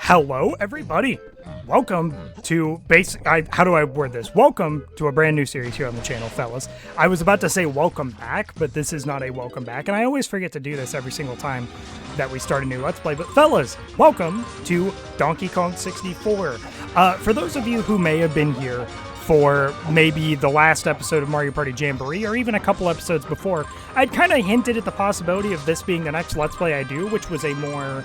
Hello, everybody. Welcome to how do I word this? Welcome to a brand new series here on the channel, fellas. I was about to say welcome back, but this is not a welcome back, and I always forget to do this every single time that we start a new Let's Play. But fellas, welcome to Donkey Kong 64. For those of you who may have been here for maybe the last episode of Mario Party Jamboree, or even a couple episodes before, I'd kind of hinted at the possibility of this being the next Let's Play I do, which was a more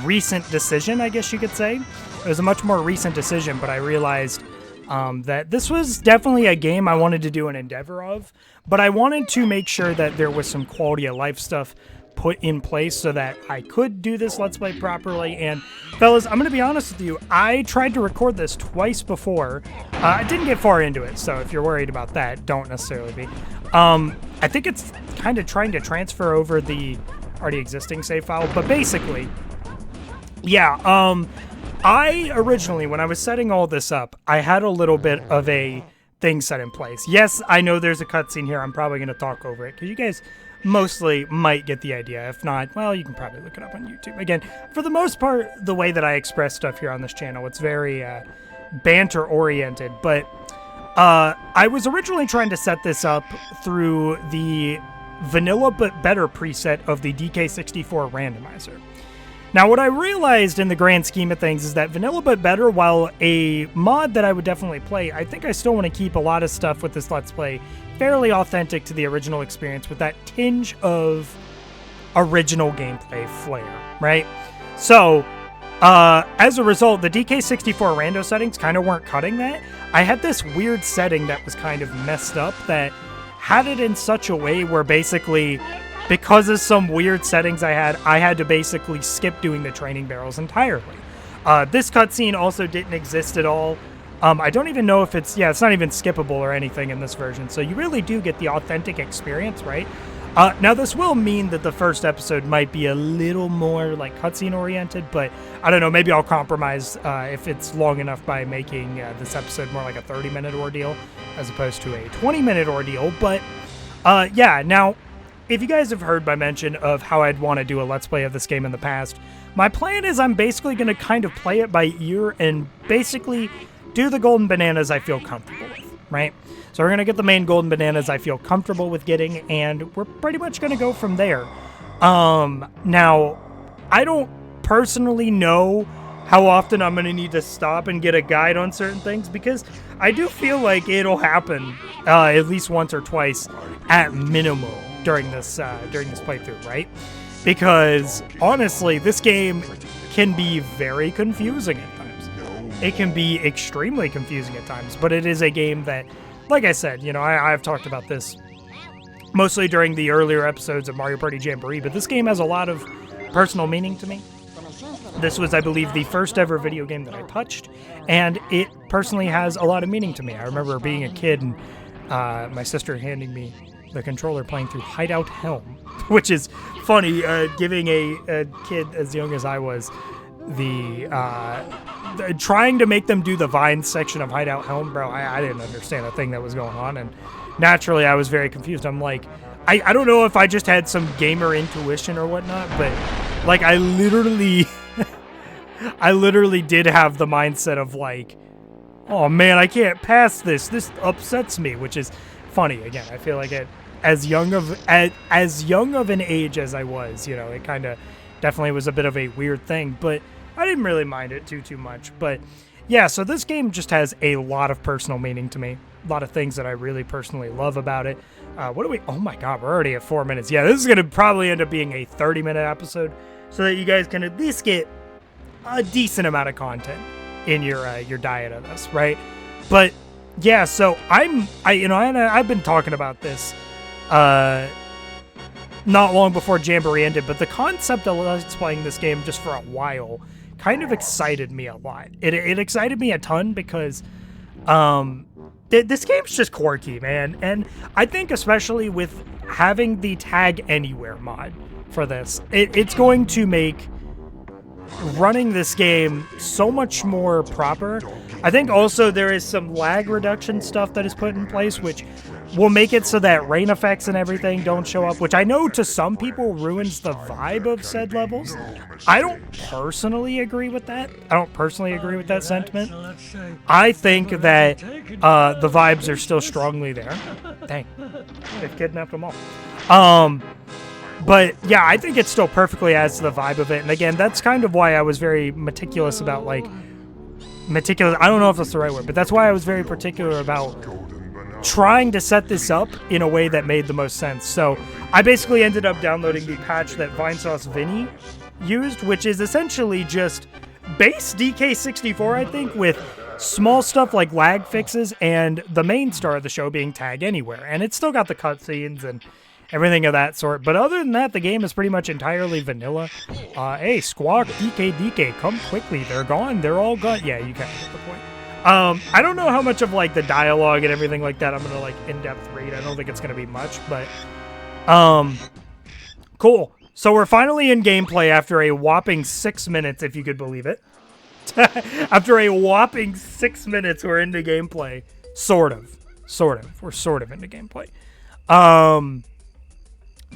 recent decision, I guess you could say. It was a much more recent decision, but I realized that this was definitely a game I wanted to do an endeavor of, but I wanted to make sure that there was some quality of life stuff put in place so that I could do this Let's Play properly. And fellas, I'm going to be honest with you, I tried to record this twice before. I didn't get far into it, so if you're worried about that, don't necessarily be. I think it's kind of trying to transfer over the already existing save file, but basically, yeah, I originally, when I was setting all this up, I had a little bit of a thing set in place. Yes, I know there's a cutscene here. I'm probably going to talk over it, because you guys mostly might get the idea. If not, well, you can probably look it up on YouTube. Again, for the most part, the way that I express stuff here on this channel, it's very banter-oriented, but I was originally trying to set this up through the vanilla but better preset of the DK64 randomizer. Now, what I realized in the grand scheme of things is that vanilla but better, while a mod that I would definitely play, I think I still want to keep a lot of stuff with this Let's Play fairly authentic to the original experience with that tinge of original gameplay flair, right? So, as a result, the DK64 rando settings kind of weren't cutting that. I had this weird setting that was kind of messed up that had it in such a way where basically, because of some weird settings I had to basically skip doing the training barrels entirely. This cutscene also didn't exist at all. I don't even know if it's not even skippable or anything in this version, so you really do get the authentic experience, right? Now, this will mean that the first episode might be a little more, like, cutscene-oriented, but I don't know, maybe I'll compromise if it's long enough by making this episode more like a 30-minute ordeal as opposed to a 20-minute ordeal, but, yeah, now, if you guys have heard my mention of how I'd want to do a Let's Play of this game in the past, my plan is I'm basically going to kind of play it by ear and basically do the golden bananas I feel comfortable with, right? So we're going to get the main golden bananas I feel comfortable with getting, and we're pretty much going to go from there. Now, I don't personally know how often I'm going to need to stop and get a guide on certain things, because I do feel like it'll happen at least once or twice at minimum during this playthrough, right? Because honestly, this game can be very confusing at times. It can be extremely confusing at times, but it is a game that, like I said, you know, I've talked about this mostly during the earlier episodes of Mario Party Jamboree, but this game has a lot of personal meaning to me. This was, I believe, the first ever video game that I touched, and it personally has a lot of meaning to me. I remember being a kid and my sister handing me the controller playing through Hideout Helm, which is funny, giving a kid as young as I was the trying to make them do the Vines section of Hideout Helm, bro. I didn't understand a thing that was going on, and naturally I was very confused. I'm like, I don't know if I just had some gamer intuition or whatnot, but like I literally did have the mindset of like, oh man, I can't pass this. This upsets me, which is funny. Again, I feel like as young of an age as I was, you know, it kind of definitely was a bit of a weird thing, but I didn't really mind it too much. But yeah, so this game just has a lot of personal meaning to me. A lot of things that I really personally love about it. Oh my god, we're already at 4 minutes. Yeah, this is going to probably end up being a 30-minute episode so that you guys can at least get a decent amount of content in your diet of this, right? But yeah, so I've been talking about this not long before Jamboree ended, but the concept of Let's Playing this game just for a while kind of excited me a lot. It excited me a ton because this game's just quirky, man. And I think especially with having the Tag Anywhere mod for this, it's going to make running this game so much more proper. I think also there is some lag reduction stuff that is put in place, which will make it so that rain effects and everything don't show up, which I know to some people ruins the vibe of said levels. I don't personally agree with that. I don't personally agree with that sentiment. I think that the vibes are still strongly there. Dang, they've kidnapped them all. But yeah, I think it still perfectly adds to the vibe of it. And again, that's kind of why I was very meticulous about, like, meticulous, I don't know if that's the right word, but that's why I was very particular about trying to set this up in a way that made the most sense. So I basically ended up downloading the patch that Vinesauce Vinny used, which is essentially just base DK64, I think, with small stuff like lag fixes and the main star of the show being Tag Anywhere. And it's still got the cutscenes and everything of that sort. But other than that, the game is pretty much entirely vanilla. Hey, Squawk, DK, come quickly. They're gone. They're all gone. Yeah, you kind of get the point. I don't know how much of, like, the dialogue and everything like that I'm going to, like, in-depth read. I don't think it's going to be much, but, cool. So we're finally in gameplay after a whopping 6 minutes, if you could believe it. After a whopping 6 minutes, we're into gameplay. Sort of. We're sort of into gameplay.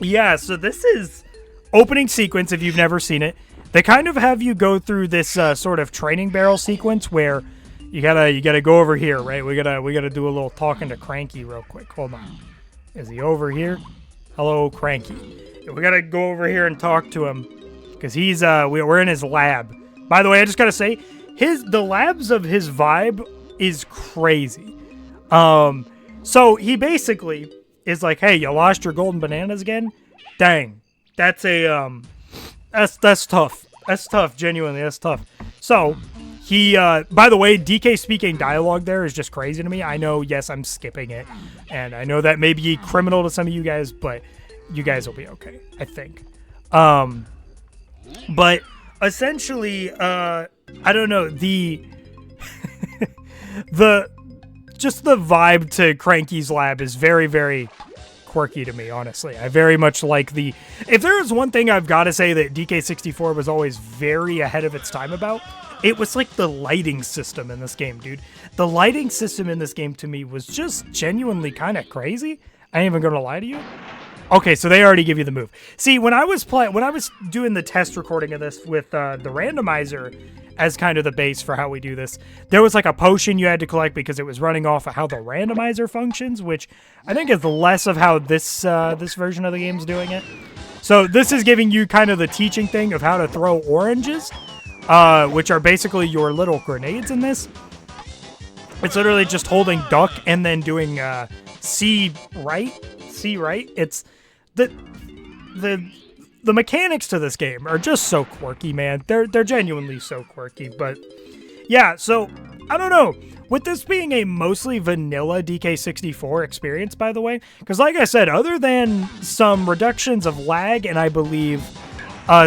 Yeah, so this is opening sequence, if you've never seen it. They kind of have you go through this sort of training barrel sequence where you gotta go over here, right? We gotta do a little talking to Cranky real quick. Hold on. Is he over here? Hello, Cranky. Yeah, we gotta go over here and talk to him because he's we're in his lab. By the way, I just gotta say, the labs of his vibe is crazy. So he basically is like, hey, you lost your golden bananas again? Dang. That's a that's tough. That's tough, genuinely, that's tough. So he by the way, DK speaking dialogue there is just crazy to me. I know, yes, I'm skipping it, and I know that may be criminal to some of you guys, but you guys will be okay, I think. But essentially, I don't know, the just the vibe to Cranky's lab is very, very quirky to me, honestly. I very much like if there is one thing I've got to say that DK64 was always very ahead of its time about, it was like the lighting system in this game, dude. The lighting system in this game to me was just genuinely kind of crazy. I ain't even gonna lie to you. Okay, so they already give you the move. See, when I was doing the test recording of this with the randomizer as kind of the base for how we do this, there was like a potion you had to collect because it was running off of how the randomizer functions, which I think is less of how this version of the game's doing it. So this is giving you kind of the teaching thing of how to throw oranges, which are basically your little grenades in this. It's literally just holding duck and then doing C right. It's the mechanics to this game are just so quirky, man. They're genuinely so quirky. But yeah, so I don't know. With this being a mostly vanilla DK64 experience, by the way, because like I said, other than some reductions of lag and I believe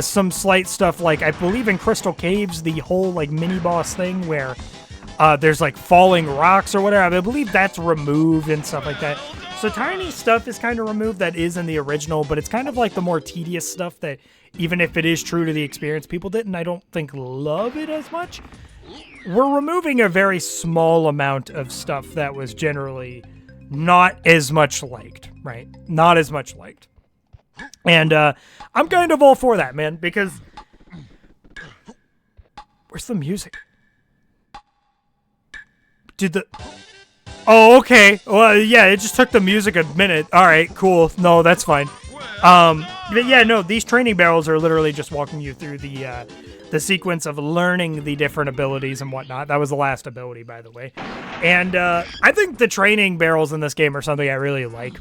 some slight stuff like, I believe in Crystal Caves, the whole like mini boss thing where there's like falling rocks or whatever, I believe that's removed and stuff like that. So tiny stuff is kind of removed that is in the original, but it's kind of like the more tedious stuff that, even if it is true to the experience, people didn't, I don't think, love it as much. We're removing a very small amount of stuff that was generally not as much liked, right? Not as much liked. And I'm kind of all for that, man, because... Where's the music? Oh, okay. Well, yeah, it just took the music a minute. All right, cool. No, that's fine. But yeah, no, these training barrels are literally just walking you through the sequence of learning the different abilities and whatnot. That was the last ability, by the way. And I think the training barrels in this game are something I really like.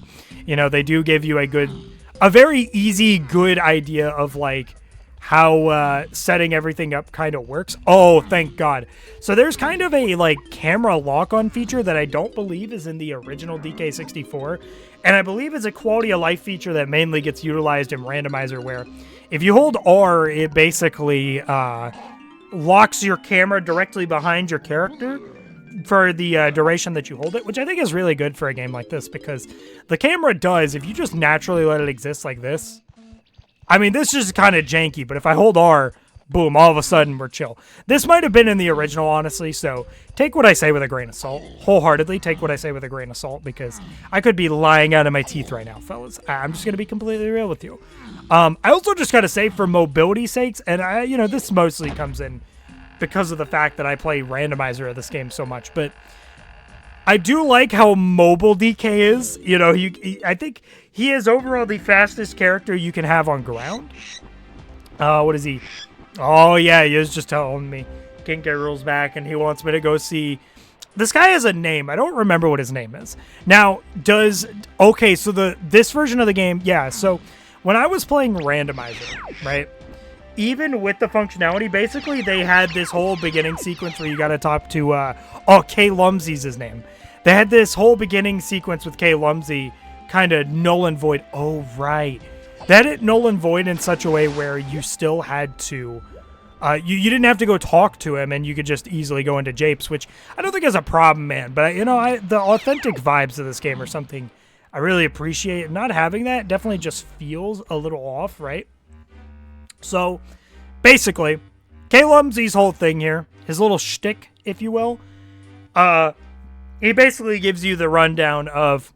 You know, they do give you a very easy, good idea of, like, how setting everything up kind of works. Oh, thank God. So there's kind of a like camera lock-on feature that I don't believe is in the original DK64, and I believe is a quality of life feature that mainly gets utilized in Randomizer, where if you hold R, it basically locks your camera directly behind your character for the duration that you hold it, which I think is really good for a game like this, because the camera does, if you just naturally let it exist like this, I mean, this is kind of janky, but if I hold R, boom, all of a sudden we're chill. This might have been in the original, honestly, so take what I say with a grain of salt. Wholeheartedly take what I say with a grain of salt, because I could be lying out of my teeth right now, fellas. I'm just going to be completely real with you. I also just got to say, for mobility sakes, and this mostly comes in because of the fact that I play randomizer of this game so much, but I do like how mobile DK is. I think he is overall the fastest character you can have on ground. What is he? Oh, yeah, he was just telling me King K. Rool's back, and he wants me to go see... This guy has a name. I don't remember what his name is. Now, okay, so this version of the game, yeah, so when I was playing randomizer, right, even with the functionality, basically they had this whole beginning sequence where you got to talk to, K. Lumsey's his name. They had this whole beginning sequence with K. Lumsey kind of null and void. Oh, right. They had it null and void in such a way where you still had to, you didn't have to go talk to him, and you could just easily go into Japes, which I don't think is a problem, man. But, the authentic vibes of this game are something I really appreciate. Not having that definitely just feels a little off, right? So, basically, K. Lumsey's whole thing here, his little shtick, if you will, he basically gives you the rundown of,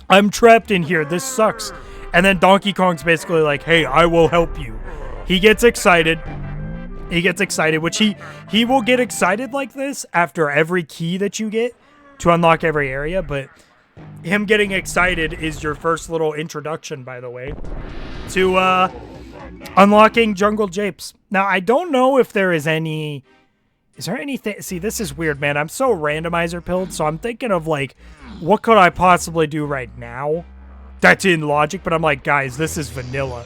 I'm trapped in here, this sucks. And then Donkey Kong's basically like, hey, I will help you. He gets excited, which he will get excited like this after every key that you get to unlock every area, but him getting excited is your first little introduction, by the way, to, unlocking Jungle Japes. Now, I don't know if there is any... Is there anything... See, this is weird, man. I'm so randomizer pilled, so I'm thinking of, like, what could I possibly do right now that's in logic? But I'm like, guys, this is vanilla.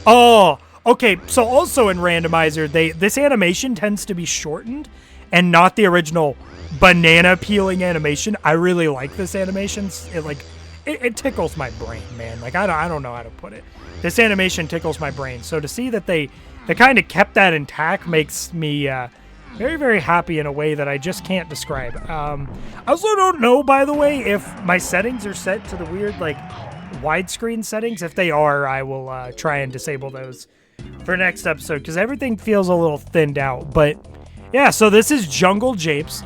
Oh, okay. So also in randomizer, this animation tends to be shortened and not the original banana peeling animation. I really like this animation. It tickles my brain, man. Like, I don't know how to put it. This animation tickles my brain. So to see that they kind of kept that intact makes me very, very happy in a way that I just can't describe. I also don't know, by the way, if my settings are set to the weird, like, widescreen settings. If they are, I will try and disable those for next episode, because everything feels a little thinned out. But yeah, so this is Jungle Japes.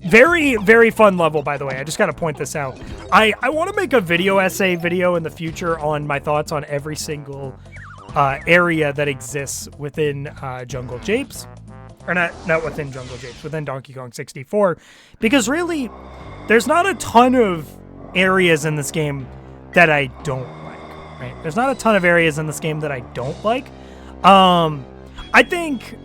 Very, very fun level, by the way. I just got to point this out. I want to make a essay video in the future on my thoughts on every single area that exists within Jungle Japes. Or not within Jungle Japes, within Donkey Kong 64. Because really, there's not a ton of areas in this game that I don't like, right? There's not a ton of areas in this game that I don't like. I think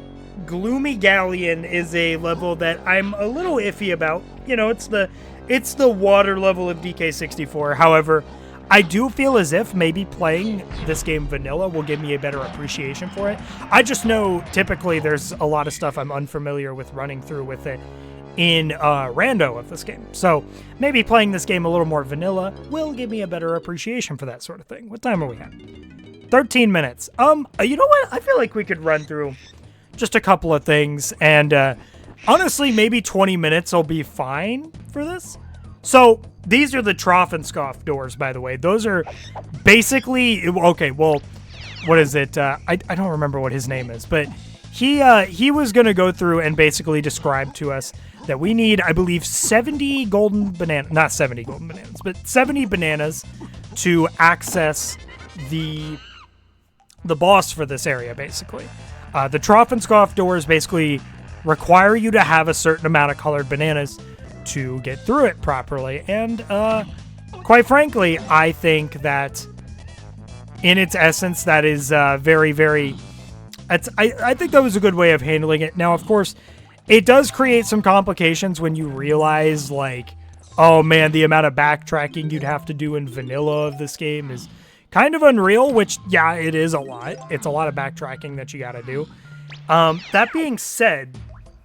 Gloomy Galleon is a level that I'm a little iffy about. It's the water level of DK64. However, I do feel as if maybe playing this game vanilla will give me a better appreciation for it. I just know typically there's a lot of stuff I'm unfamiliar with running through with it in rando of this game. So maybe playing this game a little more vanilla will give me a better appreciation for that sort of thing. What time are we at? 13 minutes. You know what? I feel like we could run through just a couple of things, and honestly, maybe 20 minutes will be fine for this. So these are the Trophenscoff doors, by the way. Those are basically, okay, well, what is it? I don't remember what his name is, but he was going to go through and basically describe to us that we need, I believe, 70 golden bananas, not 70 golden bananas, but 70 bananas to access the boss for this area, basically. The Trophenscoff doors basically require you to have a certain amount of colored bananas to get through it properly. And quite frankly, I think that in its essence, that is very, very... I think that was a good way of handling it. Now, of course, it does create some complications when you realize, like, oh man, the amount of backtracking you'd have to do in vanilla of this game is kind of unreal, which, yeah, it is a lot. It's a lot of backtracking that you gotta do. That being said,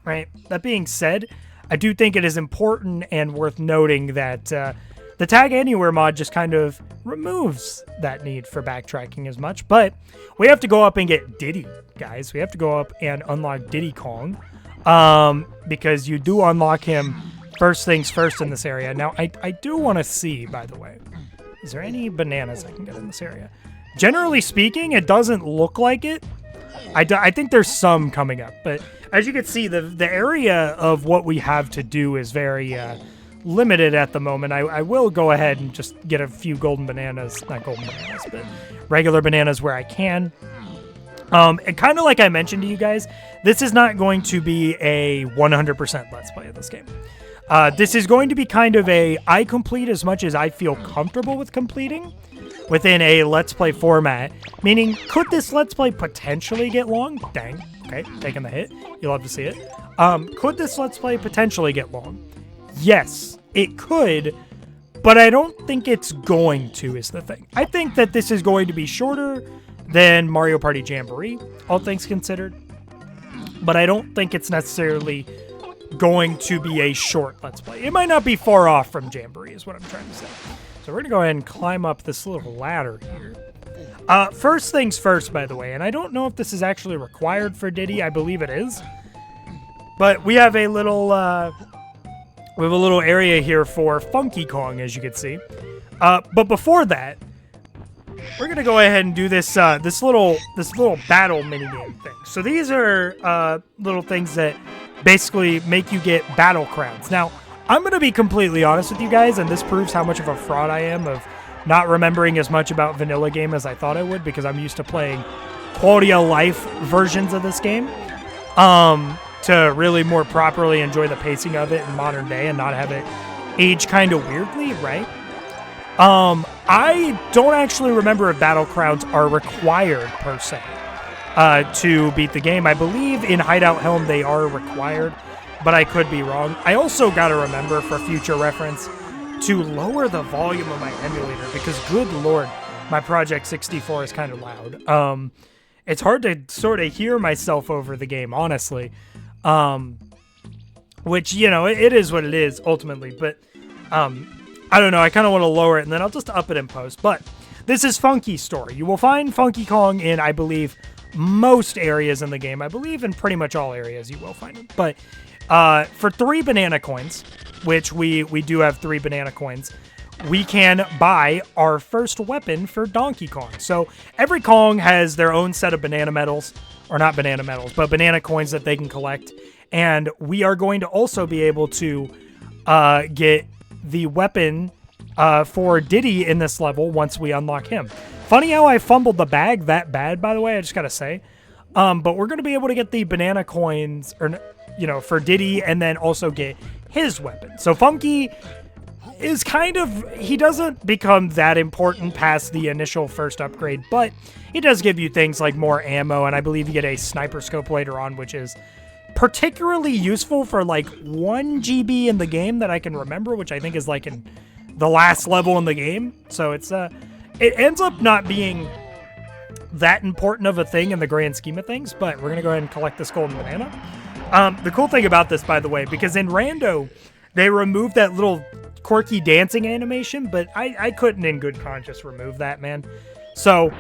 right, I do think it is important and worth noting that the Tag Anywhere mod just kind of removes that need for backtracking as much. But we have to go up and get Diddy, guys. We have to go up and unlock Diddy Kong, because you do unlock him first things first in this area. Now, I do want to see, by the way, is there any bananas I can get in this area? Generally speaking, it doesn't look like it, I think there's some coming up, but as you can see, the area of what we have to do is very limited at the moment. I will go ahead and just get a few golden bananas, not golden bananas, but regular bananas where I can. And kind of like I mentioned to you guys, this is not going to be a 100% Let's Play of this game. This is going to be kind of I complete as much as I feel comfortable with completing within a Let's Play format, meaning could this Let's Play potentially get long? Dang, okay, taking the hit. You'll love to see it. Could this Let's Play potentially get long? Yes, it could, but I don't think it's going to is the thing. I think that this is going to be shorter than Mario Party Jamboree, all things considered, but I don't think it's necessarily going to be a short Let's Play. It might not be far off from Jamboree is what I'm trying to say. So we're going to go ahead and climb up this little ladder here. First things first, by the way, and I don't know if this is actually required for Diddy. I believe it is. But we have a little area here for Funky Kong, as you can see. But before that, we're gonna go ahead and do this this little battle minigame thing. So these are little things that basically make you get battle crowns. Now, I'm gonna be completely honest with you guys, and this proves how much of a fraud I am of not remembering as much about vanilla game as I thought I would, because I'm used to playing quality of life versions of this game to really more properly enjoy the pacing of it in modern day and not have it age kind of weirdly, right? I don't actually remember if battle crowns are required per se to beat the game. I believe in Hideout Helm they are required, but I could be wrong. I also got to remember for future reference to lower the volume of my emulator because, good lord, my Project 64 is kind of loud. It's hard to sort of hear myself over the game, honestly. Which, you know, it is what it is ultimately, but I don't know, I kind of want to lower it and then I'll just up it in post. But this is Funky's story. You will find Funky Kong in, I believe, most areas in the game. I believe in pretty much all areas you will find him. But for 3 banana coins, which we do have 3 banana coins, we can buy our first weapon for Donkey Kong. So every Kong has their own set of banana medals, or not banana medals, but banana coins that they can collect. And we are going to also be able to get the weapon for Diddy in this level once we unlock him. Funny how I fumbled the bag that bad, by the way, I just gotta say. But we're gonna be able to get the banana coins, or you know, for Diddy, and then also get his weapon. So Funky is kind of, he doesn't become that important past the initial first upgrade, but he does give you things like more ammo, and I believe you get a sniper scope later on, which is particularly useful for like 1 GB in the game that I can remember, which I think is like in the last level in the game. So it's it ends up not being that important of a thing in the grand scheme of things, but we're gonna go ahead and collect this golden banana. The cool thing about this, by the way, because in Rando they removed that little quirky dancing animation, but I couldn't in good conscience remove that, man. So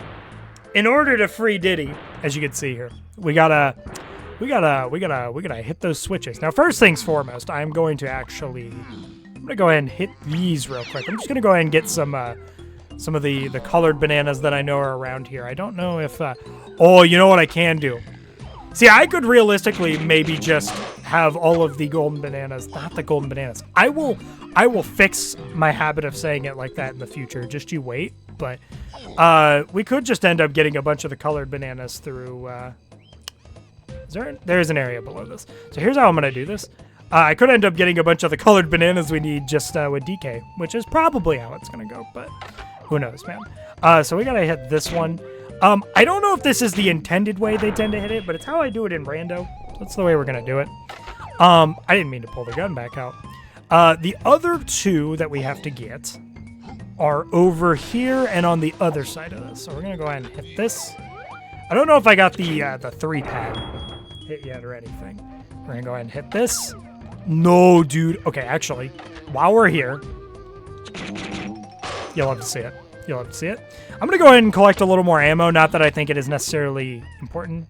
in order to free Diddy, as you can see here, we gotta hit those switches. Now, first things foremost, I'm going to go ahead and hit these real quick. I'm just gonna go ahead and get some of the colored bananas that I know are around here. I don't know if oh, you know what I can do? See, I could realistically maybe just have all of the golden bananas, not the golden bananas. I will fix my habit of saying it like that in the future. Just you wait. But we could just end up getting a bunch of the colored bananas through there is an area below this. So here's how I'm going to do this. I could end up getting a bunch of the colored bananas we need just with DK, which is probably how it's going to go, but who knows, man. So we got to hit this one. I don't know if this is the intended way they tend to hit it, but it's how I do it in Rando. That's the way we're going to do it. I didn't mean to pull the gun back out. The other 2 that we have to get are over here and on the other side of this. So we're going to go ahead and hit this. I don't know if I got the 3-pad hit yet or anything. We're going to go ahead and hit this. No, dude. Okay, actually, while we're here, you'll have to see it. You'll have to see it. I'm going to go ahead and collect a little more ammo. Not that I think it is necessarily important.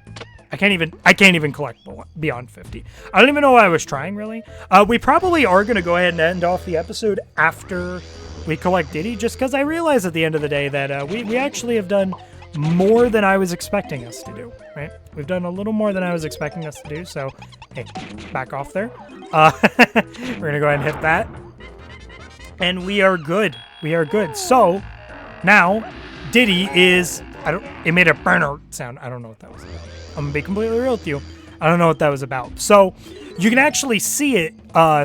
I can't even collect beyond 50. I don't even know why I was trying, really. We probably are going to go ahead and end off the episode after we collect Diddy, just because I realize at the end of the day that we actually have done more than I was expecting us to do, right? We've done a little more than I was expecting us to do, so, hey, back off there. We're gonna go ahead and hit that. And we are good. We are good. So, now, Diddy is, it made a burner sound. I don't know what that was about. I'm gonna be completely real with you. I don't know what that was about. So, you can actually see it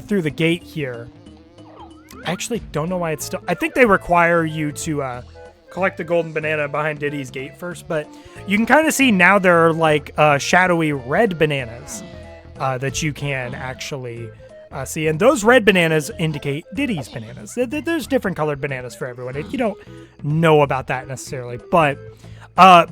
through the gate here. I actually don't know why it's still, I think they require you to collect the golden banana behind Diddy's gate first, but you can kind of see now there are like shadowy red bananas that you can actually see, and those red bananas indicate Diddy's bananas. There's different colored bananas for everyone. You don't know about that necessarily, but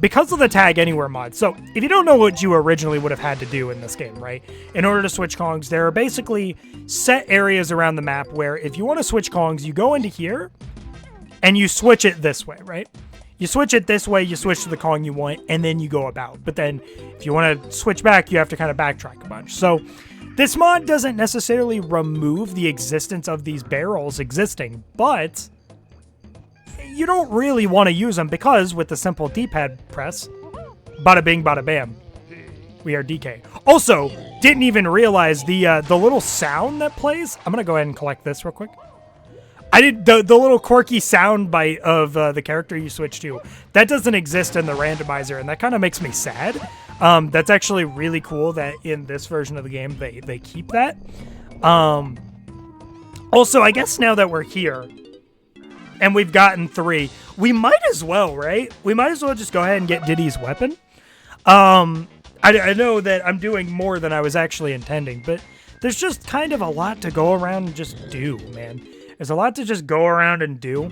because of the Tag Anywhere mod, so if you don't know what you originally would have had to do in this game, right? In order to switch Kongs, there are basically set areas around the map where if you want to switch Kongs, you go into here, and you switch it this way, right? You switch it this way, you switch to the Kong you want, and then you go about. But then, if you want to switch back, you have to kind of backtrack a bunch. So, this mod doesn't necessarily remove the existence of these barrels existing, but you don't really want to use them because with the simple D-pad press, bada bing, bada bam, we are DK. Also, didn't even realize the little sound that plays. I'm going to go ahead and collect this real quick. I did the little quirky sound bite of the character you switch to. That doesn't exist in the randomizer, and that kind of makes me sad. That's actually really cool that in this version of the game they keep that. Also, I guess now that we're here and we've gotten 3, we might as well, right? We might as well just go ahead and get Diddy's weapon. I know that I'm doing more than I was actually intending, but there's just kind of a lot to go around and just do, man. There's a lot to just go around and do,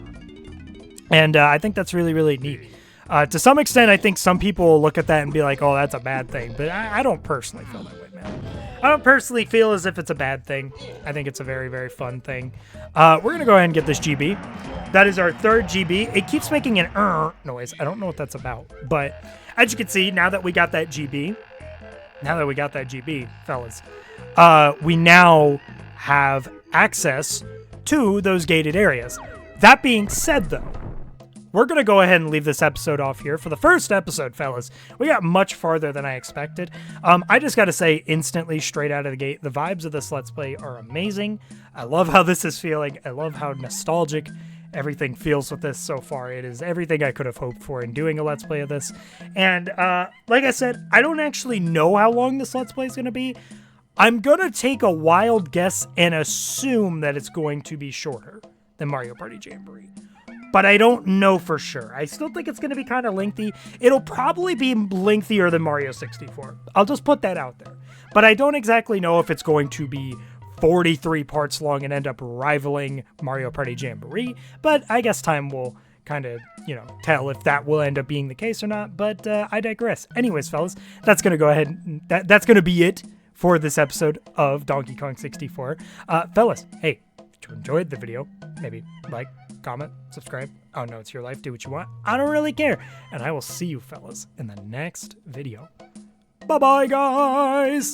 and I think that's really, really neat. To some extent, I think some people will look at that and be like, oh, that's a bad thing, but I don't personally feel that way, man. I don't personally feel as if it's a bad thing. I think it's a very, very fun thing. We're going to go ahead and get this GB. That is our 3rd GB. It keeps making an noise. I don't know what that's about, but as you can see, now that we got that GB, fellas, we now have access to those gated areas. That being said, though, we're going to go ahead and leave this episode off here. For the first episode, fellas, we got much farther than I expected. I just got to say, instantly, straight out of the gate, the vibes of this Let's Play are amazing. I love how this is feeling. I love how nostalgic everything feels with this so far. It is everything I could have hoped for in doing a Let's Play of this. And like I said, I don't actually know how long this Let's Play is going to be. I'm going to take a wild guess and assume that it's going to be shorter than Mario Party Jamboree. But I don't know for sure. I still think it's going to be kind of lengthy. It'll probably be lengthier than Mario 64. I'll just put that out there. But I don't exactly know if it's going to be 43 parts long and end up rivaling Mario Party Jamboree. But I guess time will kind of, tell if that will end up being the case or not. But I digress. Anyways, fellas, that's going to go ahead. That's going to be it for this episode of Donkey Kong 64. Fellas, hey, if you enjoyed the video, maybe like, comment, subscribe. Oh no, it's your life. Do what you want. I don't really care. And I will see you fellas in the next video. Bye-bye, guys.